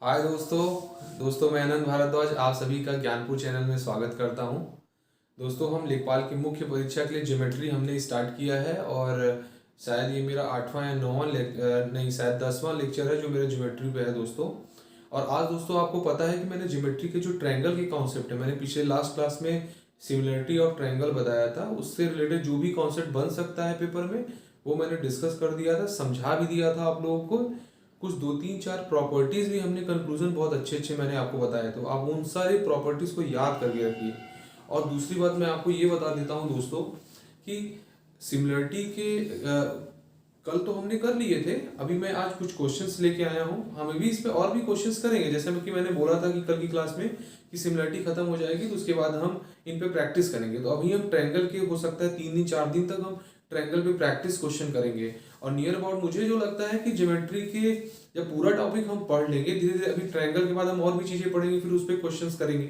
हाय दोस्तों मैं आनंद भारद्वाज आप सभी का ज्ञानपुर चैनल में स्वागत करता हूं। दोस्तों हम लेखपाल की मुख्य परीक्षा के लिए ज्योमेट्री हमने स्टार्ट किया है और शायद ये मेरा 8वां या 9वां नहीं शायद 10वां लेक्चर है जो मेरे ज्योमेट्री पे है दोस्तों। और आज दोस्तों आपको पता है कि मैंने ज्योमेट्री के जो ट्रायंगल के कॉन्सेप्ट है मैंने पिछले लास्ट क्लास में सिमिलरिटी ऑफ ट्रायंगल बताया था, उससे रिलेटेड जो भी कॉन्सेप्ट बन सकता है पेपर में वो मैंने डिस्कस कर दिया था, समझा भी दिया था आप लोगों को। कुछ 2 3 4 प्रॉपर्टीज भी हमने कंक्लूजन बहुत अच्छे अच्छे मैंने आपको बताया, तो आप उन सारे प्रॉपर्टीज को याद करके रखिए। और दूसरी बात मैं आपको ये बता देता हूँ दोस्तों कि सिमिलरिटी के कल तो हमने कर लिए थे, अभी मैं आज कुछ क्वेश्चंस लेके आया हूँ। हम अभी इस पे और भी क्वेश्चंस करेंगे, जैसे कि मैंने बोला था कि कल की क्लास में कि सिमिलरिटी खत्म हो जाएगी तो उसके बाद हम इन पे प्रैक्टिस करेंगे। तो अभी हम ट्रायंगल के हो सकता है 3 दिन 4 दिन तक हम ट्रायंगल पे प्रैक्टिस क्वेश्चन करेंगे। और नियर अबाउट मुझे जो लगता है कि ज्योमेट्री के जब पूरा टॉपिक हम पढ़ लेंगे धीरे धीरे, अभी ट्रायंगल के बाद हम और भी चीजें पढ़ेंगे फिर उस पर क्वेश्चन करेंगे,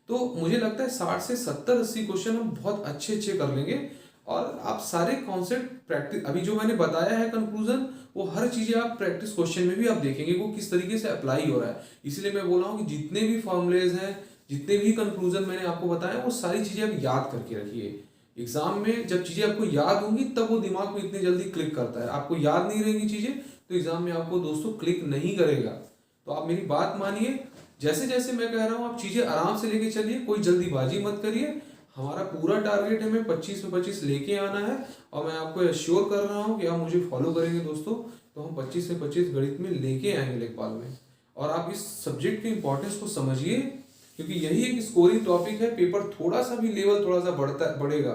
तो मुझे लगता है 60 से 70 80 क्वेश्चन हम बहुत अच्छे अच्छे कर लेंगे। और आप सारे कॉन्सेप्ट प्रैक्टिस अभी जो मैंने बताया है कंक्लूजन, वो हर चीजें आप प्रैक्टिस क्वेश्चन में भी आप देखेंगे वो किस तरीके से अप्लाई हो रहा है। इसलिए मैं बोल रहा हूँ कि जितने भी फॉर्मुलेज हैं, जितने भी कंक्लूजन मैंने आपको बताया वो सारी चीजें आप याद करके रखिए। एग्जाम में जब चीजें आपको याद होंगी तब वो दिमाग में इतनी जल्दी क्लिक करता है, आपको याद नहीं रहेंगी चीजें तो एग्जाम में आपको दोस्तों क्लिक नहीं करेगा। तो आप मेरी बात मानिए, जैसे जैसे मैं कह रहा हूँ आप चीजें आराम से लेके चलिए, कोई जल्दीबाजी मत करिए। हमारा पूरा टारगेट है हमें 25 में 25 लेके आना है, और मैं आपको एश्योर कर रहा हूँ कि आप मुझे फॉलो करेंगे दोस्तों तो हम 25 में 25 गणित में लेके आएंगे लेखपाल में। और आप इस सब्जेक्ट के इंपॉर्टेंस को समझिए, क्योंकि यही एक स्कोरिंग टॉपिक है। पेपर थोड़ा सा भी लेवल थोड़ा सा बढ़ेगा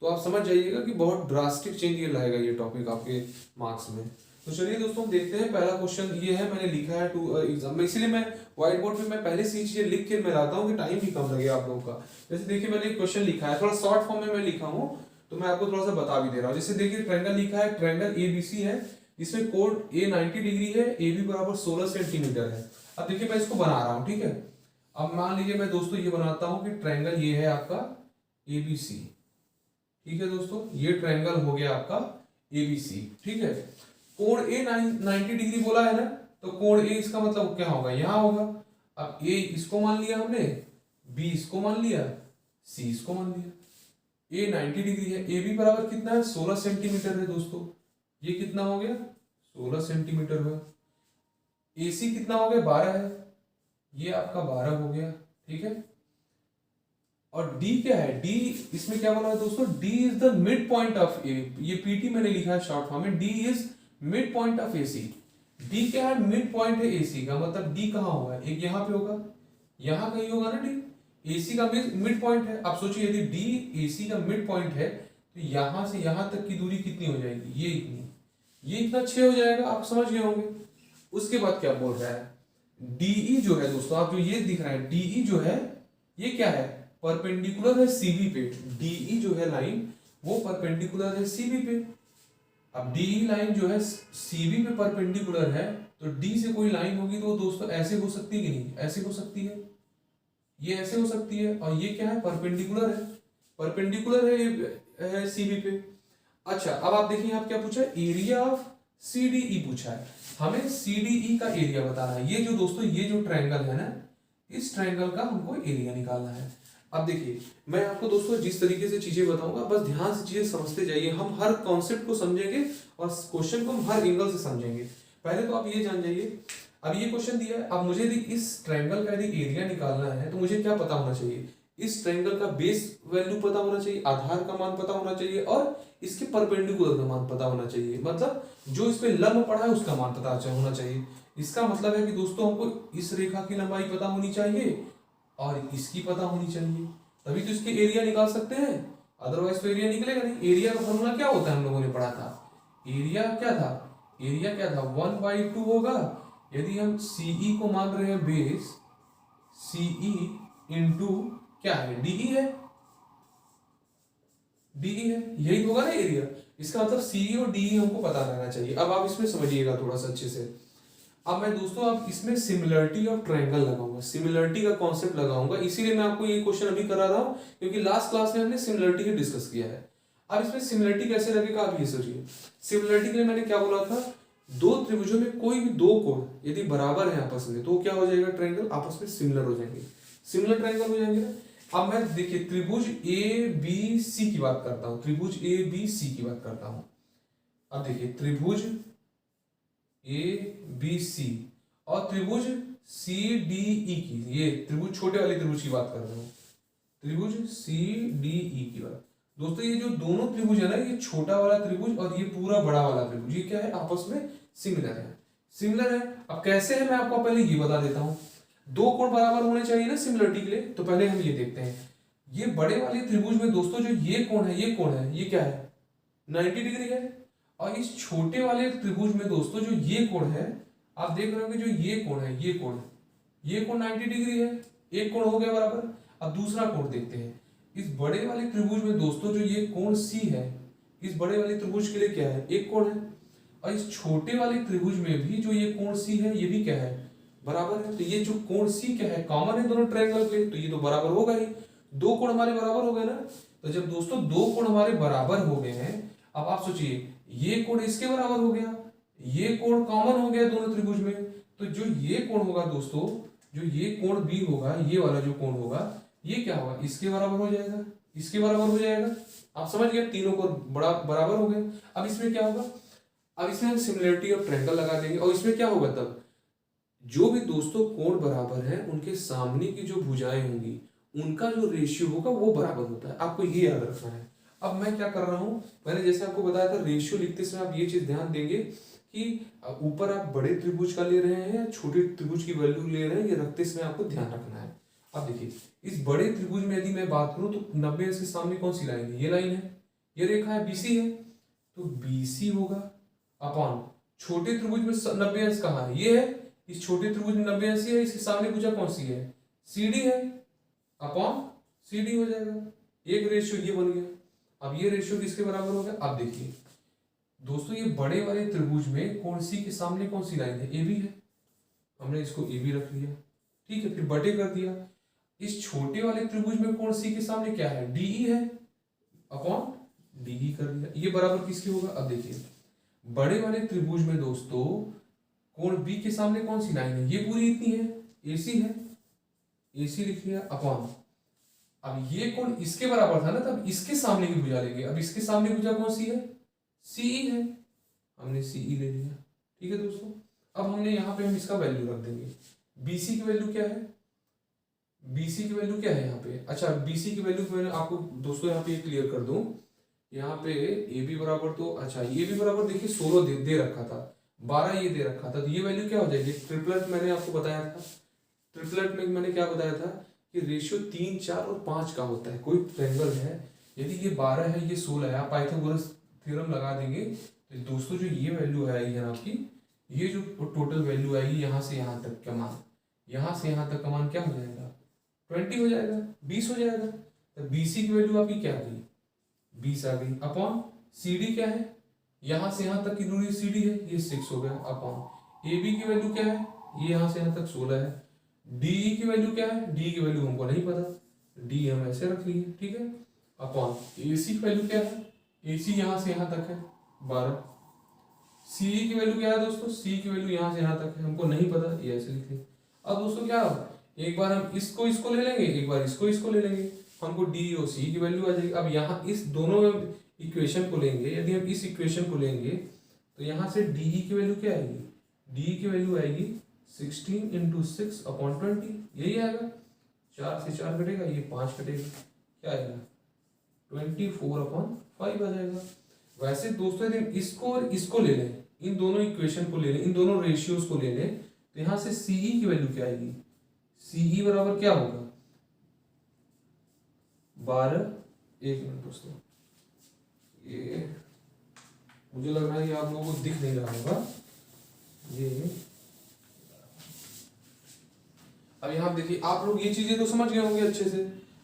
तो आप समझ जाइएगा कि बहुत ड्रास्टिक चेंज ये लाएगा ये टॉपिक आपके मार्क्स में। तो चलिए दोस्तों देखते हैं, पहला क्वेश्चन ये है, मैंने लिखा है टू एग्जाम में, इसीलिए मैं व्हाइट बोर्ड पे मैं पहले से ही चीजें लिख के मैं लाता हूँ कि टाइम भी कम लगे आप लोगों का। जैसे देखिए मैंने एक क्वेश्चन लिखा है, थोड़ा शॉर्ट फॉर्म में मैं लिखा हूँ तो मैं आपको थोड़ा सा बता भी दे रहा हूँ। जैसे देखिए ट्रायंगल लिखा है, ट्रायंगल एबीसी है, इसमें कोण ए 90 डिग्री है, ए बी बराबर 16 सेंटीमीटर है। अब देखिए मैं इसको बना रहा हूँ, ठीक है। अब मान लीजिए मैं दोस्तों ये बनाता हूँ कि ट्रायंगल ये है आपका एबीसी, ठीक है दोस्तों, ये ट्रायंगल हो गया आपका एबीसी, ठीक है। कोण ए 90 डिग्री बोला है ना, तो कोण ए इसका मतलब क्या होगा, यहां होगा। अब ए इसको मान लिया हमने, बी इसको मान लिया, सी इसको मान लिया। ए 90 डिग्री है, ए बी बराबर कितना है 16 सेंटीमीटर है दोस्तों, ये कितना हो गया 16 सेंटीमीटर हुआ। ए सी कितना हो गया 12 है, ये आपका 12 हो गया, ठीक है। और D क्या है, D इसमें क्या बोला है दोस्तों, D is the mid point of A, ये PT मैंने लिखा है शॉर्ट फॉर्म में, D is mid point of AC। D क्या है, मिड पॉइंट है AC का, मतलब D कहाँ होगा, एक यहाँ पे होगा, यहाँ कहीं होगा ना D, AC का मिड पॉइंट है। आप सोचिए यदि D AC का मिड पॉइंट है तो यहाँ से यहाँ तक की दूरी कितनी हो जाएगी, ये इतनी, ये इतना 6 हो जाएगा, आप समझ गए होंगे। उसके बाद क्या बोल रहा है, DE जो है दोस्तों, आप जो ये दिख रहा है DE जो है ये क्या है, परपेंडिकुलर है सीबी पे। डीई जो है लाइन वो परपेंडिकुलर है सीबी पे। अब डीई लाइन जो है सीबी पे परपेंडिकुलर है, तो डी से कोई लाइन होगी तो दोस्तों ऐसे हो सकती है कि नहीं, ऐसे हो सकती है, ये ऐसे हो सकती है, और ये क्या है परपेंडिकुलर है, परपेंडिकुलर है सीबी पे। अच्छा अब आप देखिए आप क्या पूछा है, एरिया ऑफ सीडीई पूछा है, हमें सीडीई का एरिया बताना है। ये जो दोस्तों ये जो ट्रायंगल है ना, इस ट्रायंगल का हमको एरिया निकालना है। अब देखिए मैं आपको दोस्तों जिस तरीके से चीजें बताऊंगा बस ध्यान से चीजें समझते जाइए, हम हर कॉन्सेप्ट को समझेंगे और क्वेश्चन को हम हर एंगल से समझेंगे। पहले तो आप ये जान जाइए, अब ये क्वेश्चन दिया है, अब मुझे यदि इस ट्रायंगल का यदि एरिया निकालना है तो मुझे क्या पता होना चाहिए, इस ट्रायंगल का बेस वैल्यू पता होना चाहिए, आधार का मान पता होना चाहिए, और इसके परपेंडिकुलर का मान पता होना चाहिए, मतलब जो इस पे लंब पड़ा है उसका मान पता होना चाहिए। इसका मतलब है कि दोस्तों हमको इस रेखा की लंबाई पता होनी चाहिए और इसकी पता होनी चाहिए, तभी तो इसके एरिया निकाल सकते हैं, अदरवाइज तो एरिया निकलेगा नहीं। एरिया का फॉर्मूला क्या होता है हम लोगों ने पढ़ा था, एरिया क्या था, एरिया क्या था 1/2 होगा, यदि हम सीई को मान रहे हैं बेस, सीई इंटू क्या है डीई है, डीई है, यही होगा ना एरिया। इसका मतलब सीई और डीई हमको पता रहना चाहिए। अब आप इसमें समझिएगा थोड़ा सा अच्छे से। अब मैं दोस्तों अब इसमें सिमिलरिटी ऑफ ट्रायंगल लगाऊंगा, सिमिलरिटी का कॉन्सेप्ट लगाऊंगा, इसीलिए मैं आपको ये क्वेश्चन अभी करा रहा हूं क्योंकि लास्ट क्लास में हमने सिमिलरिटी डिस्कस किया है। अब इसमें सिमिलरिटी कैसे लगेगा आप ये सोचिए। सिमिलरिटी के लिए मैंने क्या बोला था दो त्रिभुजों में कोई भी दो कोण यदि बराबर है आपस में तो क्या हो जाएगा, ट्रायंगल आपस में सिमिलर हो जाएंगे, सिमिलर ट्रायंगल हो जाएंगे ना। अब मैं देखिए त्रिभुज ए बी सी की बात करता हूं, त्रिभुज ए बी सी की बात करता हूं। अब देखिए त्रिभुज ए बी सी और त्रिभुज सी डी ई की, ये त्रिभुज छोटे वाले त्रिभुज की बात कर रहा हूं, त्रिभुज सी डी ई की बात। दोस्तों ये जो दोनों त्रिभुज है ना, ये छोटा वाला त्रिभुज और ये पूरा बड़ा वाला त्रिभुज, ये क्या है, आपस में सिमिलर है, सिमिलर है। अब कैसे है मैं आपको पहले ये बता देता हूं। दो कोण बराबर होने चाहिए ना सिमिलरिटी के लिए, तो पहले हम ये देखते हैं। ये बड़े वाले त्रिभुज में दोस्तों जो ये कोण है, ये कोण है, ये क्या है, 90 डिग्री है। और इस छोटे वाले त्रिभुज में दोस्तों जो ये कोण है, आप देख रहे हो कि जो ये कोण है, ये कोण, ये कोण 90 डिग्री है, एक कोण हो गया बराबर। अब दूसरा कोण देखते हैं। इस बड़े वाले त्रिभुज में दोस्तों जो ये कोण सी है, इस बड़े वाले त्रिभुज के लिए क्या है, एक कोण है। और इस छोटे वाले त्रिभुज में भी जो ये कोण सी है, ये भी क्या है, बराबर है। तो ये जो कोण सी क्या है, कॉमन है दोनों ट्रायंगल के, तो ये तो बराबर होगा ही। दो कोण हमारे बराबर हो गए ना। तो जब दोस्तों दो कोण हमारे बराबर हो गए हैं, अब आप सोचिए ये कोण इसके बराबर हो गया, ये कोण कॉमन हो गया दोनों त्रिभुज में। तो जो ये कोण होगा दोस्तों, जो ये कोण बी होगा, ये वाला जो कोण होगा, ये क्या होगा, इसके बराबर हो जाएगा, इसके बराबर हो जाएगा। आप समझ गए, तीनों को बड़ा बराबर हो गए। अब इसमें क्या होगा, अब इसमें हम सिमिलरिटी ऑफ ट्रायंगल लगा देंगे। और इसमें क्या होगा, तब जो भी दोस्तों कोण बराबर है उनके सामने की जो भुजाएं होंगी उनका जो रेशियो होगा वो बराबर होता है, आपको ये याद रखना है। अब मैं क्या कर रहा हूं, मैंने जैसे आपको बताया था रेशियो लिखते समय आप ये चीज ध्यान देंगे कि ऊपर आप बड़े त्रिभुज का ले रहे हैं या छोटे त्रिभुज की वैल्यू ले रहे हैं, ये रखते समय आपको ध्यान रखना है। अब देखिए इस बड़े त्रिभुज में यदि मैं बात करूं तो 90 अंश के सामने कौन सी लाइन है, ये लाइन है, ये रेखा है, बीसी है, तो बीसी होगा अपॉन छोटे त्रिभुज में 90 अंश कहाँ है, ये है, इस छोटे त्रिभुज में 90 अंश है, इसके सामने भुजा कौन सी है, सीडी है, अपॉन सीडी हो जाएगा। एक रेशियो ये बन गया। अब ये रेशियो किसके बराबर हो गया, अब देखिए दोस्तों ये बड़े वाले त्रिभुज में कोण सी के सामने कौन सी लाइन है, ए बी है, हमने इसको ए बी रख लिया, ठीक है, फिर बटे कर दिया। इस छोटे वाले त्रिभुज में कोण सी के सामने क्या है, डीई है, अपॉन डीई कर दिया। ये बराबर किसके होगा, अब देखिए बड़े वाले त्रिभुज में दोस्तों कोण बी के सामने कौन सी लाइन है, ये पूरी इतनी है, एसी है, एसी लिख लिया, अपॉन अब ये कोण इसके बराबर था ना, तब इसके सामने की भुजा लेंगे। अब इसके सामने भुजा कौन सी है, सीई है, हमने सीई ले लिया, ठीक है दोस्तों। अब हमने यहाँ पे हम इसका वैल्यू रख देंगे। बीसी की वैल्यू क्या है, बीसी की वैल्यू क्या है यहाँ पे, अच्छा बीसी की वैल्यू मैंने आपको दोस्तों यहाँ पे क्लियर कर दूं। यहाँ पे ए बी बराबर, तो अच्छा ये भी बराबर देखिए 16 दे रखा था, 12 ये दे रखा था, तो ये वैल्यू क्या हो जाएगी, ट्रिपलेट मैंने आपको बताया था, ट्रिपलेट में मैंने क्या बताया था कि रेशियो 3, 4 और 5 का होता है। कोई ट्रायंगल है, यदि ये 12 है, ये 16 है, आप पाइथागोरस थ्योरम लगा देंगे तो दोस्तों जो ये वैल्यू आएगी ना आपकी, ये जो टोटल वैल्यू आएगी यहाँ से यहाँ तक का मान, यहाँ से यहाँ तक का मान क्या हो जाएगा, 20 हो जाएगा, 20 हो जाएगा। तो बीसी की वैल्यू आपकी क्या आ गई, 20 आ गई, अपॉन सीडी क्या है, यहाँ से यहाँ तक की दूरी सीडी है, ये 6 हो गया, अपॉन ए बी की वैल्यू क्या है, ये यहाँ से यहाँ तक 16 है, डी की वैल्यू क्या है, डी की वैल्यू हमको नहीं पता, डी हम ऐसे रख लिए, ठीक है, अपॉन एसी की वैल्यू क्या है, एसी यहाँ से यहाँ तक है 12, सी की वैल्यू क्या है दोस्तों, सी की वैल्यू यहाँ से यहाँ तक है, हमको नहीं पता, ये ऐसे लिख लिए। अब दोस्तों क्या होगा, एक बार हम इसको ले लेंगे, एक बार इसको ले लेंगे, हमको डी और सी की वैल्यू आ जाएगी। अब यहाँ इस दोनों इक्वेशन को लेंगे, यदि हम इस इक्वेशन को लेंगे तो यहाँ से डी की वैल्यू क्या आएगी, डी की वैल्यू आएगी 16 इंटू 6 अपॉन 20, यही आएगा, 4 से 4 कटेगा, ये 5 कटेगा, क्या आएगा 24 अपॉन 5 आ जाएगा। वैसे दोस्तों यदि इसको और इसको ले लें, इन दोनों इक्वेशन को ले लें, इन दोनों रेशियोज को ले लें, तो यहाँ से सीई की वैल्यू क्या आएगी, सीई बराबर क्या होगा 12, एक मिनट दोस्तों, ये मुझे लग रहा है कि आप लोगों को दिख नहीं रहा होगा, ये अब यहाँ देखिए आप लोग ये चीजें तो समझ गए होंगे अच्छे से।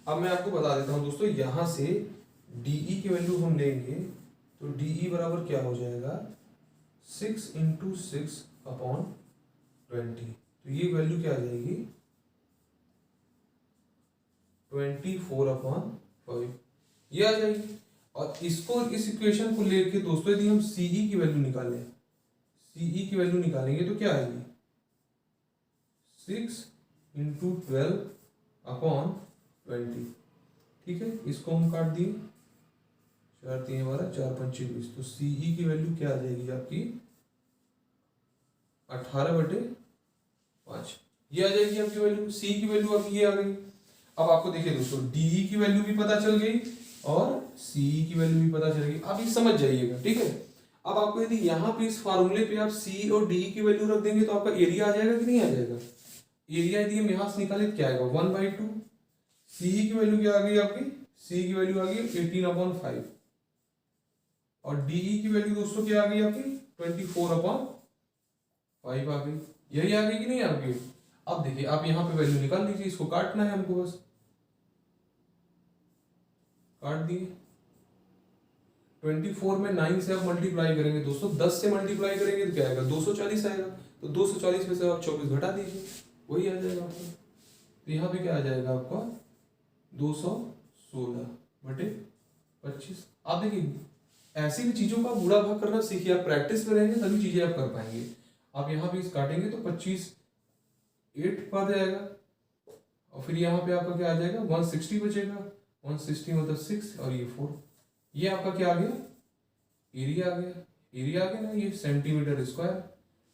अब मैं आपको बता देता हूँ दोस्तों, यहाँ से डीई की वैल्यू हम लेंगे तो डीई बराबर क्या हो जाएगा 6 इंटू 6 अपॉन 20, तो ये वैल्यू क्या आ जाएगी 24 अपॉन 5, ये आ जाएगी। और इसको इस इक्वेशन को लेके दोस्तों यदि हम सीई की वैल्यू निकालें, सीई की वैल्यू निकालेंगे तो क्या आएगी 6 इंटू 12/20। ठीक है, इसको हम काट दिए, 4 3 12 4 5 20, तो सीई की वैल्यू क्या आ जाएगी आपकी 18/5। ये आ जाएगी आपकी वैल्यू, सी की वैल्यू आपकी ये आ गई। अब आपको देखिए दोस्तों डीई की वैल्यू भी पता चल गई और सीई की वैल्यू भी पता चल गई। आप ये समझ जाइएगा, ठीक है। अब आपको यदि यहाँ पे इस फार्मूले पे आप सी और डी की वैल्यू रख देंगे तो आपका एरिया आ जाएगा कि नहीं आ जाएगा। एरिया यदि हम यहाँ से निकाले तो क्या आएगा 1/2। सीई की वैल्यू क्या आ गई आपकी, सी की वैल्यू आ गई 18/5 और डीई की वैल्यू दोस्तों क्या आ गई आपकी 24/5 आ गई। यही आ गई कि नहीं आ गई। अब देखिए आप यहाँ पे वैल्यू निकाल लीजिए, इसको काटना है हमको, बस काट दिए। 24 में 9 से आप मल्टीप्लाई करेंगे दोस्तों, 10 से मल्टीप्लाई करेंगे तो क्या आएगा 240 आएगा। तो 240 में से आप 24 घटा दीजिए, वही आ जाएगा आपका। तो यहाँ पे क्या आ जाएगा आपका 216/25। आप देखिए ऐसी भी चीजों का बुरा भाग करना सीखिए, आप प्रैक्टिस में रहेंगे तभी चीजें आप कर पाएंगे। आप यहाँ पे काटेंगे तो 25 8 आ जाएगा और फिर यहाँ पे आपका क्या आ जाएगा 160 बचेगा। 160 मतलब 6 और ये 4, ये आपका क्या आ गया एरिया आ गया। एरिया आ गया ना, ये सेंटीमीटर स्क्वायर।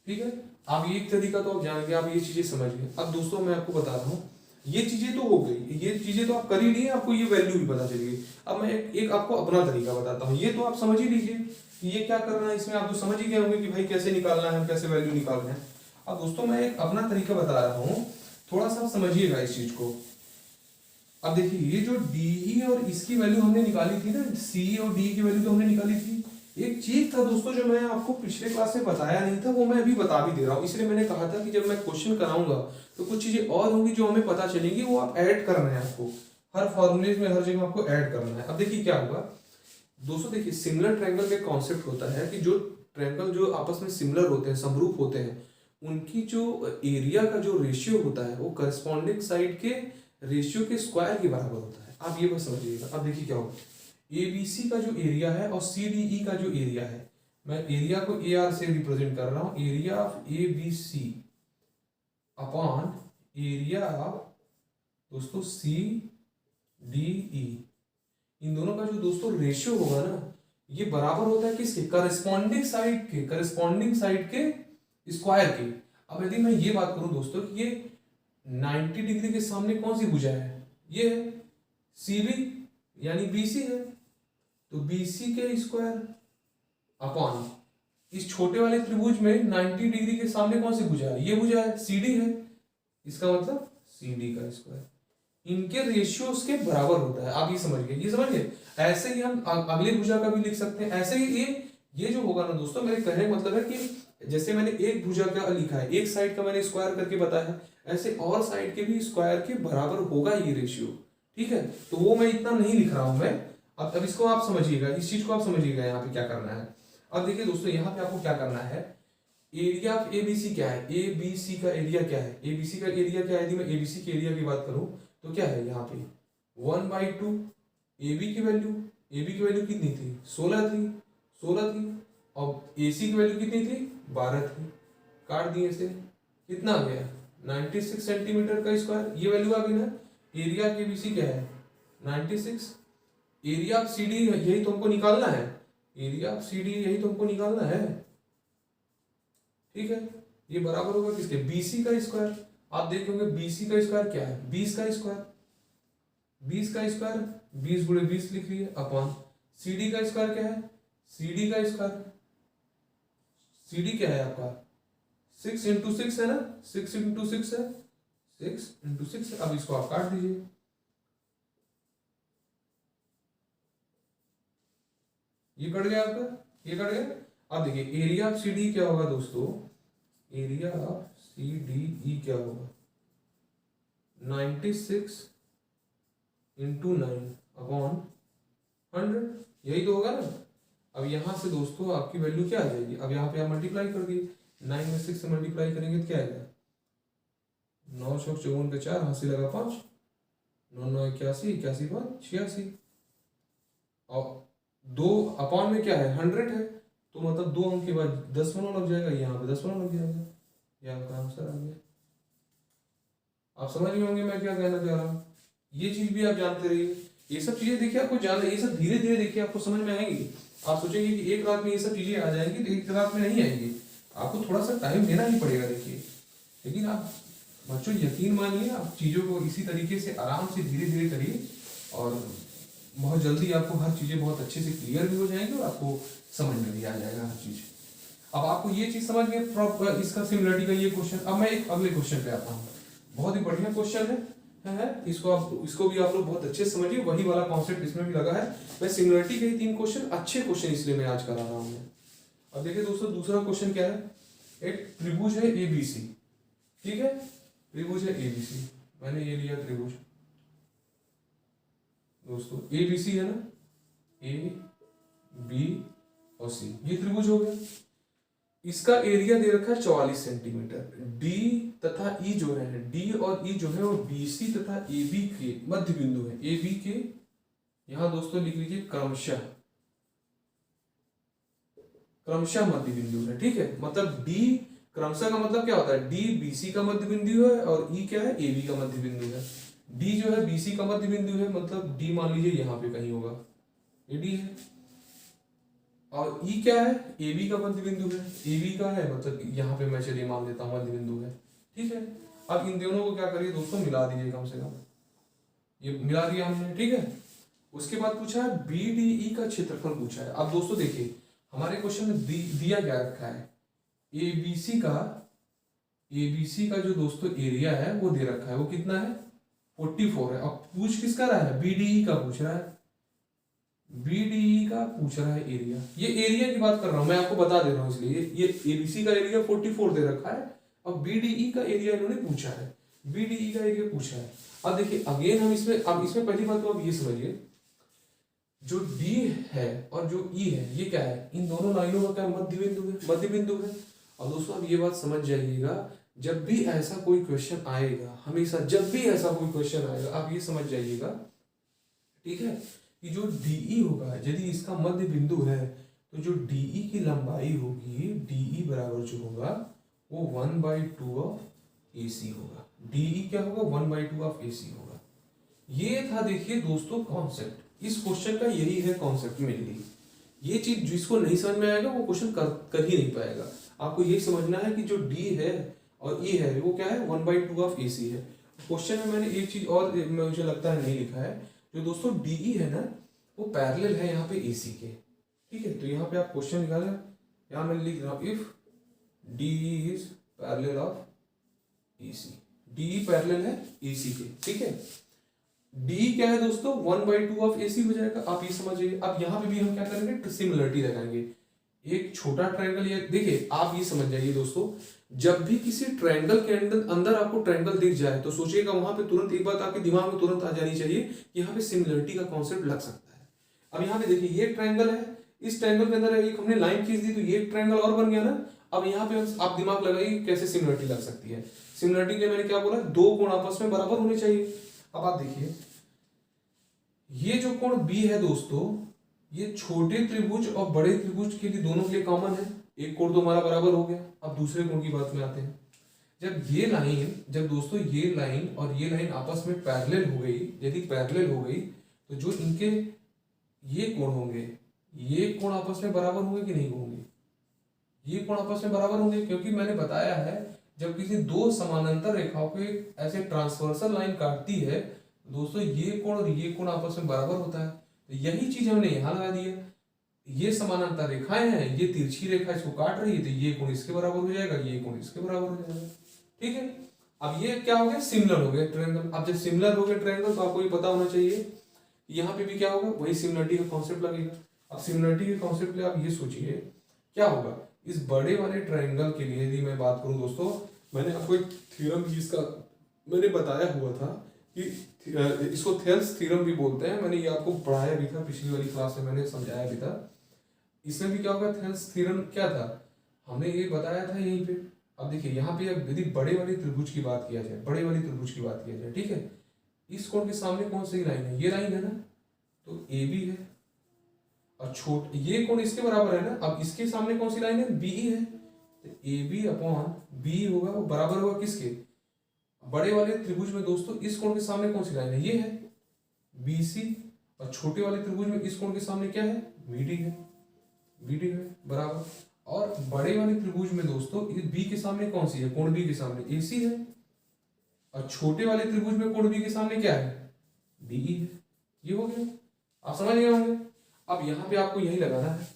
ठीक है, आप ये एक तरीका तो आप जान गए, आप ये चीजें समझ गए। अब दोस्तों मैं आपको बता रहा हूँ, ये चीजें तो हो गई, ये चीजें तो आप कर ही लिए, आपको ये वैल्यू भी पता चली गई। अब मैं एक आपको अपना तरीका बताता हूँ, ये तो आप समझ ही लीजिए कि ये क्या करना है, इसमें आप तो समझ ही गए होंगे कि भाई कैसे निकालना है, कैसे वैल्यू निकालना है। अब दोस्तों मैं एक अपना तरीका बता रहा हूँ, थोड़ा सा समझिएगा इस चीज को। अब देखिए ये जो डी और इसकी वैल्यू हमने निकाली थी ना, सी और डी की वैल्यू तो हमने निकाली थी। एक चीज था दोस्तों जो मैं आपको पिछले क्लास में बताया नहीं था, वो मैं अभी बता भी दे रहा हूँ। इसलिए मैंने कहा था कि जब मैं क्वेश्चन कराऊंगा तो कुछ चीजें और होंगी जो हमें पता चलेंगी, वो आप ऐड करना है आपको, हर फॉर्मूले में हर जगह आपको ऐड करना है। अब देखिए क्या होगा दोस्तों, देखिए सिमिलर ट्रायंगल में कॉन्सेप्ट होता है कि जो ट्रायंगल जो आपस में सिमिलर होते हैं, समरूप होते हैं, उनकी जो एरिया का जो रेशियो होता है वो करस्पॉन्डिंग साइड के रेशियो के स्क्वायर के बराबर होता है। आप ये बस समझिएगा। अब देखिए क्या होगा, एबीसी का जो एरिया है और सीडीई का जो एरिया है, मैं एरिया को ए आर से रिप्रेजेंट कर रहा हूं, area of A B C upon area of दोस्तों सी डी ई, इन दोनों का जो दोस्तों रेशियो होगा ना, ये बराबर होता है किसके, करस्पॉन्डिंग साइड के, करस्पॉन्डिंग साइड के स्क्वायर के। अब यदि मैं ये बात करूं दोस्तों कि ये 90 डिग्री के सामने कौन सी भुजा है, ये है सीबी यानी बीसी है, तो बीसी के स्क्वायर अपॉन इस छोटे वाले त्रिभुज में 90 डिग्री के सामने कौन सी भुजा है, ये भुजा है सीडी है, इसका मतलब सीडी का स्क्वायर। इनके रेशियोज के बराबर होता है। आप ये समझ गए, ये समझ गए। ऐसे ही हम अगले भुजा का भी लिख सकते हैं। ऐसे ही ये जो होगा ना दोस्तों, मेरे कहने का मतलब है कि जैसे मैंने एक भुजा का लिखा है, एक साइड का मैंने स्क्वायर करके बताया है, ऐसे और साइड के भी स्क्वायर के बराबर होगा ये रेशियो। ठीक है, तो वो मैं इतना नहीं लिख रहा हूं मैं। अब इसको आप समझिएगा, इस चीज को आप समझिएगा यहाँ पे क्या करना है। अब देखिए दोस्तों यहाँ पे आपको क्या करना है, एरिया ऑफ एबीसी क्या है, एबीसी का एरिया क्या है, एबीसी का एरिया क्या है। यदि मैं एबीसी के एरिया की बात करूं तो क्या है यहाँ पे 1/2 AB की वैल्यू कितनी थी 16 थी और AC की वैल्यू कितनी थी 12 थी। काट दिए इसे, कितना आ गया 96 सेंटीमीटर का स्क्वायर, ये वैल्यू आ गई ना। एरिया ऑफ ABC क्या है 96, एरिया ऑफ CD यही तो हमको निकालना है, एरिया ऑफ CD यही तो हमको निकालना है। ठीक है, ये बराबर होगा किसके BC का स्क्वायर। आप देखेंगे BC का स्क्वायर क्या है 20 का स्क्वायर, 20 का स्क्वायर 20 गुणे 20 लिख लिए अपॉन CD का स्क्वायर क्या है, CD का स्क्वायर, CD क्या है आपका 6 इंटू 6 है ना, 6 इंटू 6 है, 6 इंटू 6 है। अब इसको आप काट दीजिए, ये कट गया आपका, ये कट गया। अब देखिए एरिया ऑफ CD क्या होगा दोस्तों, एरिया ऑफ CDE क्या होगा 96 इंटू 9 अपॉन 100, यही तो होगा ना। अब यहां से दोस्तों आपकी वैल्यू क्या आ जाएगी, अब यहाँ पे आप मल्टीप्लाई कर दिए, 9 में 6 से मल्टीप्लाई करेंगे तो क्या आएगा 9 चौक 54 का 4, हाथ से लगा 5, 9 9 81, 81 5 86 और 2 अपॉन में क्या है 100 है, तो मतलब 2 अंक के बाद 10 बना लग जाएगा, यहाँ पे 10 बना लग जाएगा, ये आपका आंसर आ गया। आप समझ गए होंगे मैं क्या कहना चाह रहा हूँ। ये चीज भी आप जानते रहिए। ये सब चीजें देखिए आपको जानना, ये सब धीरे धीरे देखिए आपको समझ में आएंगी। आप सोचेंगे कि एक रात में ये सब चीजें आ जाएंगी, तो एक रात में नहीं आएंगी, आपको थोड़ा सा टाइम देना ही पड़ेगा देखिए। लेकिन आप बच्चों यकीन मानिए, आप चीज़ों को इसी तरीके से आराम से धीरे धीरे करिए और बहुत जल्दी आपको हर चीज़ें बहुत अच्छे से क्लियर भी हो जाएंगी और आपको समझ में भी आ जाएगा हर चीज़। अब आपको ये चीज़ समझ गए प्रॉपर इसका सिमिलरिटी का ये क्वेश्चन। अब मैं एक अगले क्वेश्चन पे आता हूँ, बहुत ही बढ़िया क्वेश्चन है। इसको भी आप लोग बहुत अच्छे से समझिए, वही वाला कॉन्सेप्ट इसमें भी लगा है। मैं सिमिलरिटी के ही 3 क्वेश्चन, अच्छे क्वेश्चन इसलिए मैं आज करा रहा हूँ। अब देखिए दोस्तों, दूसरा क्वेश्चन क्या है, एक त्रिभुज है ABC, ठीक है, त्रिभुज है ABC, मैंने ये लिया त्रिभुज दोस्तों, ABC है ना, A B और C, ये त्रिभुज हो गया। इसका एरिया दे रखा है 44 सेंटीमीटर। D तथा E जो है, D और E जो है वो BC तथा AB के मध्य बिंदु है। AB के यहां दोस्तों लिख लीजिए क्रमशः मध्य बिंदु है, ठीक है। मतलब D क्रमशः का मतलब क्या होता है, D BC का मध्य बिंदु है और E क्या है, AB का मध्य बिंदु है। D जो है BC का मध्य बिंदु है, मतलब D मान लीजिए यहाँ पे कहीं होगा, ये D है। और E क्या है, AB का मध्य बिंदु है, AB का है मतलब यहाँ पे मैं चलिए मान लेता हूँ मध्य बिंदु है, ठीक है। अब इन दोनों को क्या करिए दोस्तों, मिला दीजिए कम से कम, ये मिला दिया हमने, ठीक है। उसके बाद पूछा है BDE का क्षेत्रफल पूछा है। अब दोस्तों देखिए हमारे क्वेश्चन में दिया क्या रखा है, ABC का जो दोस्तों एरिया है वो दे रखा है, वो कितना है 44 है। अब पूछ किसका रहा है, BDE का पूछ रहा है, BDE का पूछ रहा है एरिया। ये एरिया की बात कर रहा हूं मैं, आपको बता दे रहा हूं, इसलिए ये ABC का एरिया 44 दे रखा है, अब BDE का एरिया इन्होंने पूछा है, BDE का एरिया पूछा है। अब देखिए अगेन हम इसमें, अब इसमें पहली बात तो आप ये समझिए, जो D है और जो E है ये क्या है, इन दोनों लाइनों का क्या मध्य बिंदु है। और दोस्तों आप ये बात समझ जाइएगा, जब भी ऐसा कोई क्वेश्चन आएगा, हमेशा जब भी ऐसा कोई क्वेश्चन आएगा आप ये समझ जाइएगा, ठीक है, कि जो DE होगा यदि इसका मध्य बिंदु है तो जो DE की लंबाई होगी, DE बराबर जो होगा वो 1/2 ऑफ AC होगा। DE क्या होगा, 1/2 ऑफ AC होगा। ये था देखिए दोस्तों कॉन्सेप्ट, इस क्वेश्चन का यही है कॉन्सेप्ट मेनली। ये चीज जिसको नहीं समझ में आएगा वो क्वेश्चन कर ही नहीं पाएगा। आपको ये समझना है कि जो D है और E है वो क्या है, 1/2 ऑफ AC है। क्वेश्चन में मैंने एक चीज और मुझे लगता है नहीं लिखा है, जो दोस्तों DE है ना वो पैरेलल है यहाँ पे AC के, ठीक है। तो यहाँ पे आप क्वेश्चन निकालें, यहाँ मैं लिख रहा हूँ if DE is parallel of AC, DE parallel है AC के, ठीक है। D क्या है दोस्तों, 1/2 ऑफ AC हो जाएगा, आप ये समझिए। अब यहाँ पे भी हम क्या करेंगे, सिमिलरिटी लगाएंगे। एक छोटा ट्रायंगल, ये देखिए आप ये समझ जाइए दोस्तों, जब भी किसी ट्रायंगल के अंदर आपको ट्रायंगल दिख जाए तो सोचिएगा वहां पे तुरंत एक बात आपके दिमाग में तुरंत आ जानी चाहिए कि यहाँ पे सिमिलरिटी का कॉन्सेप्ट लग सकता है। अब यहाँ पे देखिए ये ट्रायंगल है, इस ट्रायंगल के अंदर एक हमने लाइन खींच दी तो ये ट्रायंगल और बन गया ना। अब यहाँ पे आप दिमाग लगाइए कैसे सिमिलरिटी लग सकती है। सिमिलरिटी के मैंने क्या बोला, 2 कोण आपस में बराबर होने चाहिए। अब आप देखिए ये जो कोण B है दोस्तों, ये छोटे त्रिभुज और बड़े त्रिभुज के लिए दोनों के लिए कॉमन है, एक कोण तो हमारा बराबर हो गया। अब दूसरे कोण की बात में आते हैं, जब दोस्तों ये लाइन और ये लाइन आपस में पैरेलल हो गई, यदि पैरेलल हो गई तो जो इनके ये कोण होंगे, ये कोण आपस में बराबर होंगे कि नहीं होंगे, ये कोण आपस में बराबर होंगे, क्योंकि मैंने बताया है जब किसी 2 समानांतर रेखाओं के ऐसे ट्रांसवर्सल लाइन काटती है दोस्तों, ये कोण और ये कोण आपस में बराबर होता है। तो यही चीज हमने यहाँ लगा दी है, ये समानांतर रेखाएं हैं, ये तिरछी रेखा इसको काट रही है तो ये कोण इसके बराबर हो जाएगा, ये कोण इसके बराबर हो जाएगा, ठीक है। अब ये क्या हो गया, सिमिलर हो गया ट्रायंगल। अब जब सिमिलर हो गया ट्रायंगल तो आपको ये पता होना चाहिए यहाँ पे भी क्या होगा, वही सिमिलरिटी का कॉन्सेप्ट लगेगा। अब सिमिलरिटी के कॉन्सेप्ट लिए आप ये सोचिए क्या होगा, इस बड़े वाले ट्रायंगल के लिए यदि मैं बात करूं दोस्तों, मैंने आपको एक थ्योरम भी इसका मैंने बताया हुआ था कि इसको थेल्स थ्योरम भी बोलते हैं, मैंने ये आपको पढ़ाया भी था, पिछली वाली क्लास में मैंने समझाया भी था। इसमें भी क्या होगा, थेल्स थ्योरम क्या था, हमने ये बताया था यहीं पे। अब देखिए यहाँ पे यदि बड़े वाली त्रिभुज की बात किया जाए, बड़े वाली त्रिभुज की बात किया जाए, ठीक है, इस कोण के सामने कौन सी लाइन है, ये लाइन है ना, तो AB है। और ये कोण इसके बराबर है ना। अब इसके सामने कौन सी लाइन है, बीई है, तो ए बी अपॉन बी होगा वो बराबर होगा किसके, बड़े वाले त्रिभुज में दोस्तों इस कोण के सामने कौन सी लाइन है, ये है बी सी, और छोटे वाले त्रिभुज में इस कोण के सामने क्या है, बी डी है बराबर। और बड़े वाले त्रिभुज में दोस्तों इस बी के सामने कौन सी है, कोण बी के सामने ए सी है, और छोटे वाले त्रिभुज में कोण बी के सामने क्या है, डीई है। ये हो गया, आप समझ गए होंगे। अब यहाँ पे आपको यही लगाना है।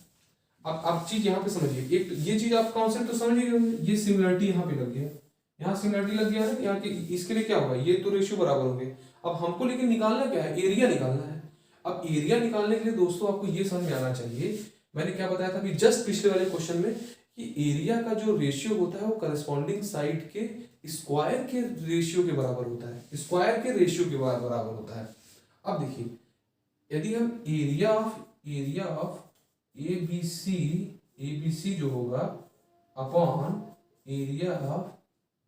अब चीज यहाँ पे समझिए, एक ये चीज आप कॉन्सेप्ट तो समझ गए होंगे। ये सिमिलरिटी यहाँ पे लग गया, यहाँ सिमिलरिटी लग गया है, यहाँ के इसके लिए क्या होगा, ये तो रेशियो बराबर होंगे। अब हमको लेकिन निकालना क्या है, एरिया निकालना है। अब एरिया निकालने के लिए दोस्तों आपको ये समझ में आना चाहिए, मैंने क्या बताया था कि जस्ट पिछले वाले क्वेश्चन में, कि एरिया का जो रेशियो होता है वो करस्पॉन्डिंग साइड के स्क्वायर के रेशियो के बराबर होता है, स्क्वायर के रेशियो के बराबर होता है। अब देखिए, यदि हम area of A B C जो होगा upon area of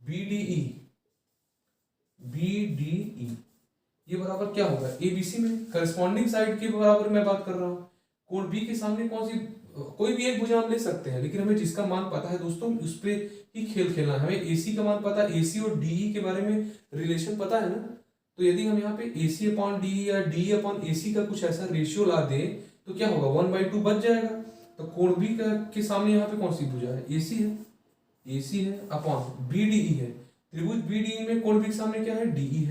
B D E, ये बराबर क्या होगा, ए बी सी में करस्पॉन्डिंग साइड के बराबर मैं बात कर रहा हूं। कोण बी के सामने कौन सी, कोई भी एक भुजा हम ले सकते हैं, लेकिन हमें जिसका मान पता है दोस्तों उस पर ही खेल खेलना है। हमें एसी का मान पता है, एसी और डीई के बारे में रिलेशन पता है ना। तो यदि हम यहाँ पे AC अपॉन डी या डी अपॉन AC का कुछ ऐसा रेशियो ला दें तो क्या होगा, 1/2 बच जाएगा। तो कोण बी के सामने यहाँ पे कौन सी भुजा है, AC है अपॉन BDE है, त्रिभुज BDE में कोण बी के सामने क्या है, DE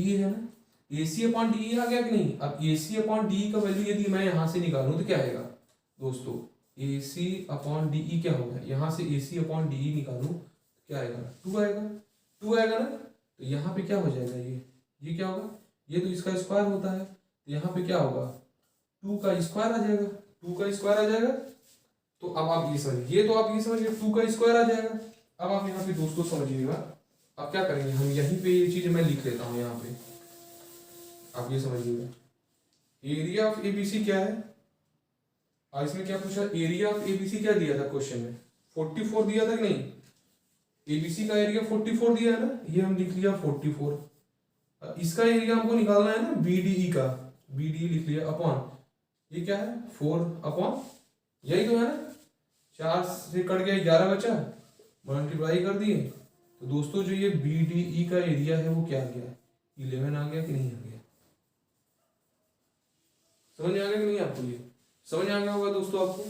है ना। AC अपॉन DE आ गया कि नहीं। अब AC अपॉन DE का वैल्यू यदि मैं यहाँ से निकालूं तो क्या आएगा दोस्तों, AC अपॉन DE क्या होगा, यहाँ से AC अपॉन DE निकालूं तो क्या आएगा, 2 आएगा ना। तो यहाँ पे क्या हो जाएगा, ये क्या होगा, ये तो इसका स्क्वायर होता है, तो यहाँ पे क्या होगा, 2 का स्क्वायर आ जाएगा। तो अब आप ये समझिए, ये तो आप ये समझिए 2 का स्क्वायर आ जाएगा। अब आप यहाँ पे दोस्तों समझिएगा, अब क्या करेंगे हम, यहीं पे ये चीज मैं लिख लेता हूँ यहाँ पे, आप ये समझिएगा। एरिया ऑफ एबीसी क्या है, और इसमें क्या पूछा, एरिया ऑफ एबीसी क्या दिया था क्वेश्चन में, 44 दिया था कि नहीं। एबीसी का एरिया 44 दिया है ना, ये हम लिख लिया 44। इसका एरिया हमको निकालना है ना, बीडीई का, बीडीई लिख लिया अपॉन, ये क्या है 4 अपॉन, यही तो है ना, 4 से कट गया 11 बचा, मल्टीप्लाई कर दिए। तो दोस्तों जो ये बीडीई का एरिया है वो क्या आ गया, 11 आ गया कि नहीं आ गया, समझ में आ गया कि नहीं आपको, ये समझ आ गया होगा दोस्तों आपको।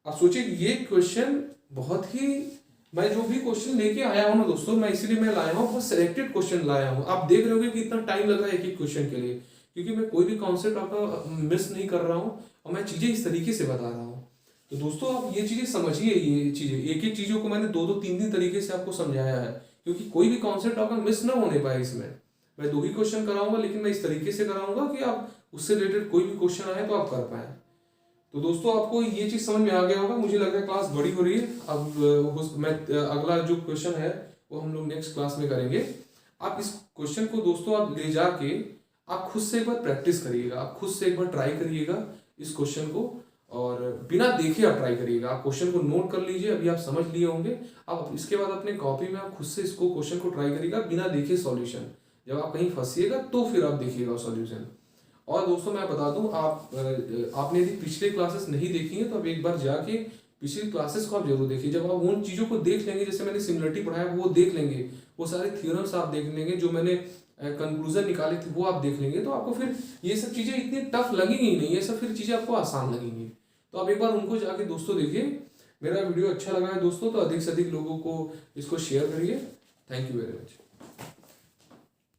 आप सोचिए ये क्वेश्चन बहुत ही, मैं जो भी क्वेश्चन लेके आया हूं ना दोस्तों, मैं इसीलिए मैं लाया हूँ, बहुत सिलेक्टेड क्वेश्चन लाया हूँ। आप देख रहे होगे कि इतना टाइम लग रहा है एक एक क्वेश्चन के लिए, क्योंकि मैं कोई भी कॉन्सेप्ट आपका मिस नहीं कर रहा हूँ और मैं चीजें इस तरीके से बता रहा हूँ। तो दोस्तों आप ये चीजें समझिए, ये चीजें एक एक चीजों को मैंने 2-2 3-3 तरीके से आपको समझाया है, क्योंकि कोई भी कॉन्सेप्ट आपका मिस ना होने पाए। इसमें मैं 2 ही क्वेश्चन कराऊंगा, लेकिन मैं इस तरीके से कराऊंगा कि आप उससे रिलेटेड कोई भी क्वेश्चन आए तो आप कर पाए। तो दोस्तों आपको ये चीज समझ में आ गया होगा, मुझे लग रहा है क्लास बड़ी हो रही है। अब मैं अगला जो क्वेश्चन है वो हम लोग नेक्स्ट क्लास में करेंगे। आप इस क्वेश्चन को दोस्तों आप ले जाके आप खुद से एक बार प्रैक्टिस करिएगा, आप खुद से एक बार ट्राई करिएगा इस क्वेश्चन को, और बिना देखे आप ट्राई करिएगा। आप क्वेश्चन को नोट कर लीजिए, अभी आप समझ लिए होंगे। अब इसके बाद अपने कॉपी में आप खुद से इसको क्वेश्चन को ट्राई करिएगा बिना देखे सॉल्यूशन। जब आप कहीं फंसिएगा तो फिर आप देखिएगा सॉल्यूशन। और दोस्तों मैं बता दूं, आपने यदि पिछले क्लासेस नहीं देखी हैं तो आप एक बार जाके पिछली क्लासेस को आप जरूर देखिए। जब आप उन चीज़ों को देख लेंगे, जैसे मैंने सिमिलरिटी पढ़ाया वो देख लेंगे, वो सारे थ्योरम्स आप देख लेंगे, जो मैंने कंक्लूजन निकाले थे वो आप देख लेंगे, तो आपको फिर ये सब चीज़ें इतनी टफ लगेंगी नहीं, ये सब फिर चीज़ें आपको आसान लगेंगी। तो आप एक बार उनको जाके दोस्तों देखिए। मेरा वीडियो अच्छा लगा है दोस्तों तो अधिक से अधिक लोगों को इसको शेयर करिए। Thank you very much.